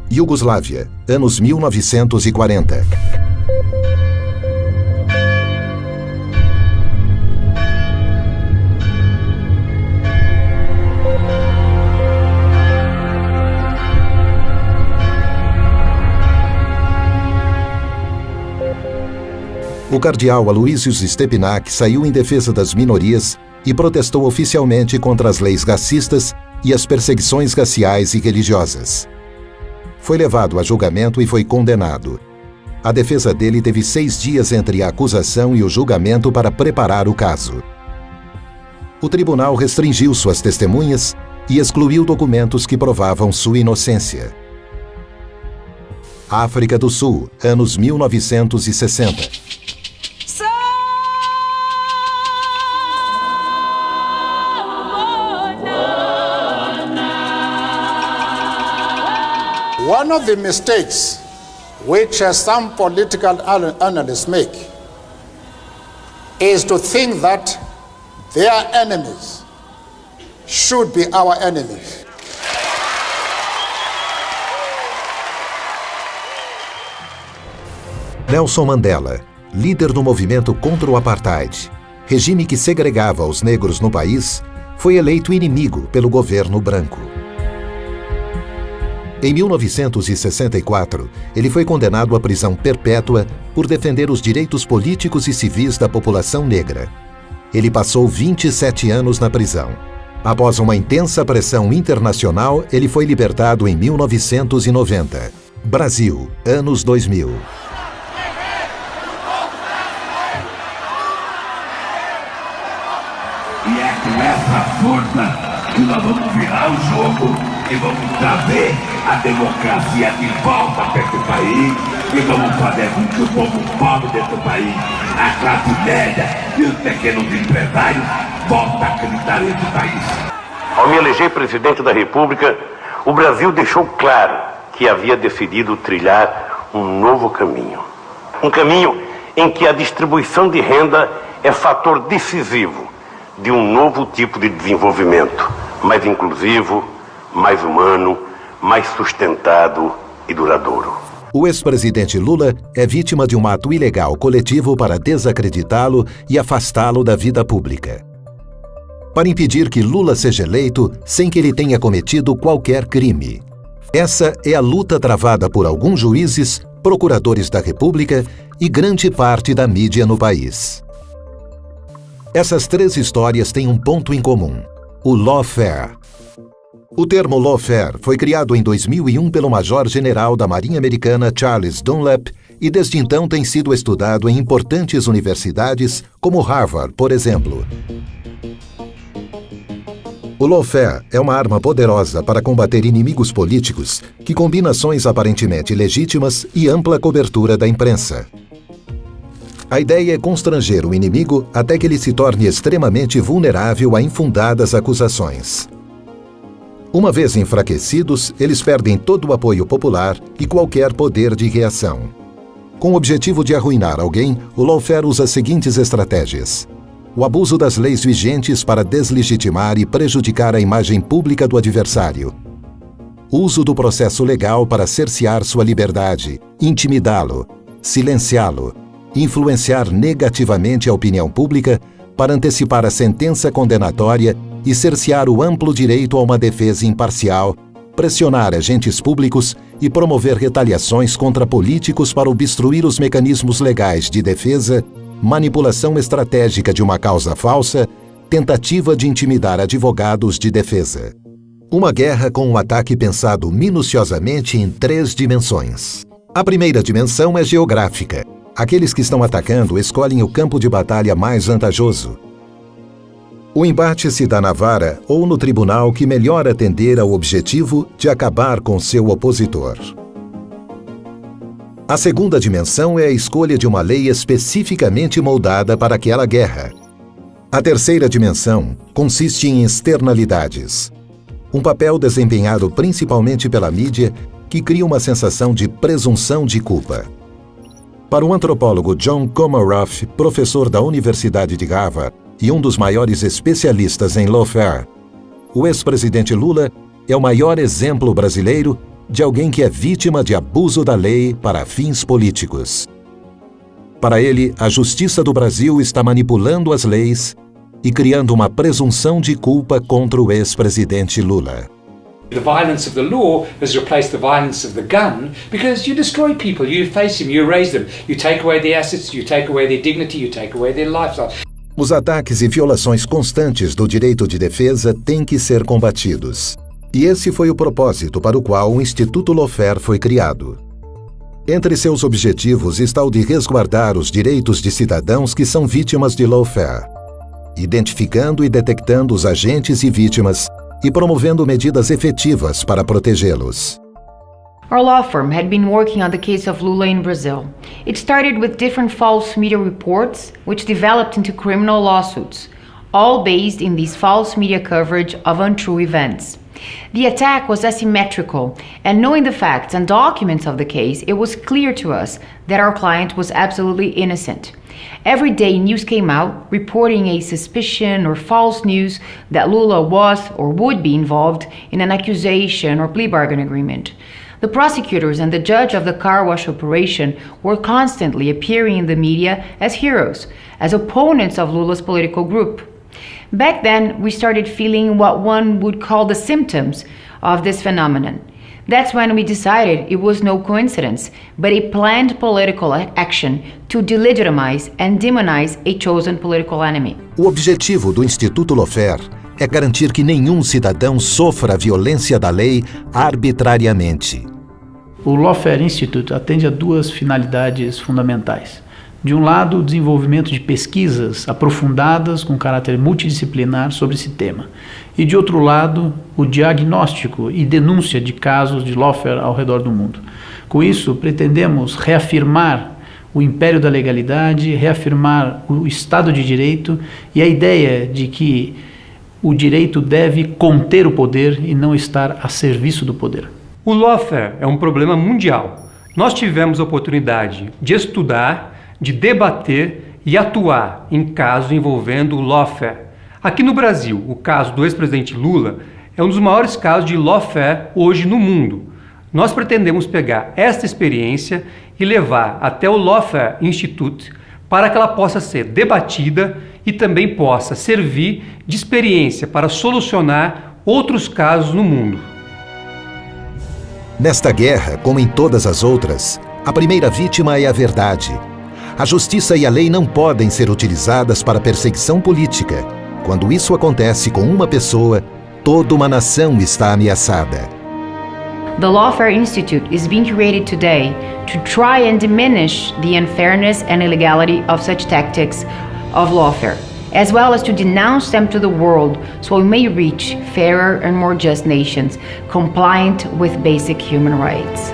Iugoslávia, anos 1940. O cardeal Aloysius Stepinac saiu em defesa das minorias e protestou oficialmente contra as leis racistas e as perseguições raciais e religiosas. Foi levado a julgamento e foi condenado. A defesa dele teve 6 dias entre a acusação e o julgamento para preparar o caso. O tribunal restringiu suas testemunhas e excluiu documentos que provavam sua inocência. África do Sul, anos 1960. One of the mistakes which some political analysts make is to think that their enemies should be our enemies. Nelson Mandela, líder do movimento contra o apartheid, regime que segregava os negros no país, foi eleito inimigo pelo governo branco. Em 1964, ele foi condenado à prisão perpétua por defender os direitos políticos e civis da população negra. Ele passou 27 anos na prisão. Após uma intensa pressão internacional, ele foi libertado em 1990. Brasil, anos 2000. E é com essa força que nós vamos virar o jogo e vamos trazer a democracia de volta para esse país e vamos fazer com que o povo pobre desse país, a classe média e os pequenos empresários voltem a acreditar nesse país. Ao me eleger presidente da República, o Brasil deixou claro que havia decidido trilhar um novo caminho. Um caminho em que a distribuição de renda é fator decisivo de um novo tipo de desenvolvimento, mais inclusivo, mais humano, mais sustentado e duradouro. O ex-presidente Lula é vítima de um ato ilegal coletivo para desacreditá-lo e afastá-lo da vida pública. Para impedir que Lula seja eleito sem que ele tenha cometido qualquer crime. Essa é a luta travada por alguns juízes, procuradores da República e grande parte da mídia no país. Essas 3 histórias têm um ponto em comum: o lawfare. O termo lawfare foi criado em 2001 pelo Major-General da Marinha Americana Charles Dunlap e desde então tem sido estudado em importantes universidades como Harvard, por exemplo. O lawfare é uma arma poderosa para combater inimigos políticos que combina ações aparentemente legítimas e ampla cobertura da imprensa. A ideia é constranger o inimigo até que ele se torne extremamente vulnerável a infundadas acusações. Uma vez enfraquecidos, eles perdem todo o apoio popular e qualquer poder de reação. Com o objetivo de arruinar alguém, o lawfare usa as seguintes estratégias: o abuso das leis vigentes para deslegitimar e prejudicar a imagem pública do adversário, uso do processo legal para cercear sua liberdade, intimidá-lo, silenciá-lo, influenciar negativamente a opinião pública para antecipar a sentença condenatória e cercear o amplo direito a uma defesa imparcial, pressionar agentes públicos e promover retaliações contra políticos para obstruir os mecanismos legais de defesa, manipulação estratégica de uma causa falsa, tentativa de intimidar advogados de defesa. Uma guerra com um ataque pensado minuciosamente em 3 dimensões. A primeira dimensão é geográfica. Aqueles que estão atacando escolhem o campo de batalha mais vantajoso. O embate se dá na vara ou no tribunal que melhor atender ao objetivo de acabar com seu opositor. A segunda dimensão é a escolha de uma lei especificamente moldada para aquela guerra. A terceira dimensão consiste em externalidades. Um papel desempenhado principalmente pela mídia que cria uma sensação de presunção de culpa. Para o antropólogo John Comaroff, professor da Universidade de Harvard e um dos maiores especialistas em lawfare, O ex-presidente Lula é o maior exemplo brasileiro de alguém que é vítima de abuso da lei para fins políticos. Para ele, a justiça do Brasil está manipulando as leis e criando uma presunção de culpa contra o ex-presidente Lula. The violence of the law has replaced the violence of the gun because you destroy people, you face them, you erase them, you take away their assets, you take away their dignity, you take away their lifestyle. Os ataques e violações constantes do direito de defesa têm que ser combatidos. E esse foi o propósito para o qual o Instituto Lawfare foi criado. Entre seus objetivos está o de resguardar os direitos de cidadãos que são vítimas de lawfare, identificando e detectando os agentes e vítimas e promovendo medidas efetivas para protegê-los. Our law firm had been working on the case of Lula in Brazil. It started with different false media reports, which developed into criminal lawsuits, all based in this false media coverage of untrue events. The attack was asymmetrical, and knowing the facts and documents of the case, it was clear to us that our client was absolutely innocent. Every day news came out reporting a suspicion or false news that Lula was or would be involved in an accusation or plea bargain agreement. The prosecutors and the judge of the car wash operation were constantly appearing in the media as heroes, as opponents of Lula's political group. Back then, we started feeling what one would call the symptoms of this phenomenon. That's when we decided it was no coincidence, but a planned political action to delegitimize and demonize a chosen political enemy. O objetivo do Instituto Lawfare é garantir que nenhum cidadão sofra a violência da lei arbitrariamente. O Lawfare Institute atende a duas finalidades fundamentais. De um lado, o desenvolvimento de pesquisas aprofundadas com caráter multidisciplinar sobre esse tema. E de outro lado, o diagnóstico e denúncia de casos de lawfare ao redor do mundo. Com isso, pretendemos reafirmar o império da legalidade, reafirmar o Estado de Direito e a ideia de que o direito deve conter o poder e não estar a serviço do poder. O lawfare é um problema mundial. Nós tivemos a oportunidade de estudar, de debater e atuar em casos envolvendo o lawfare. Aqui no Brasil, o caso do ex-presidente Lula é um dos maiores casos de lawfare hoje no mundo. Nós pretendemos pegar esta experiência e levar até o Lawfare Institute para que ela possa ser debatida e também possa servir de experiência para solucionar outros casos no mundo. Nesta guerra, como em todas as outras, a primeira vítima é a verdade. A justiça e a lei não podem ser utilizadas para perseguição política. Quando isso acontece com uma pessoa, toda uma nação está ameaçada. The Lawfare Institute is being created today to try and diminish the unfairness and illegality of such tactics of lawfare, as well as to denounce them to the world so we may reach fairer and more just nations compliant with basic human rights.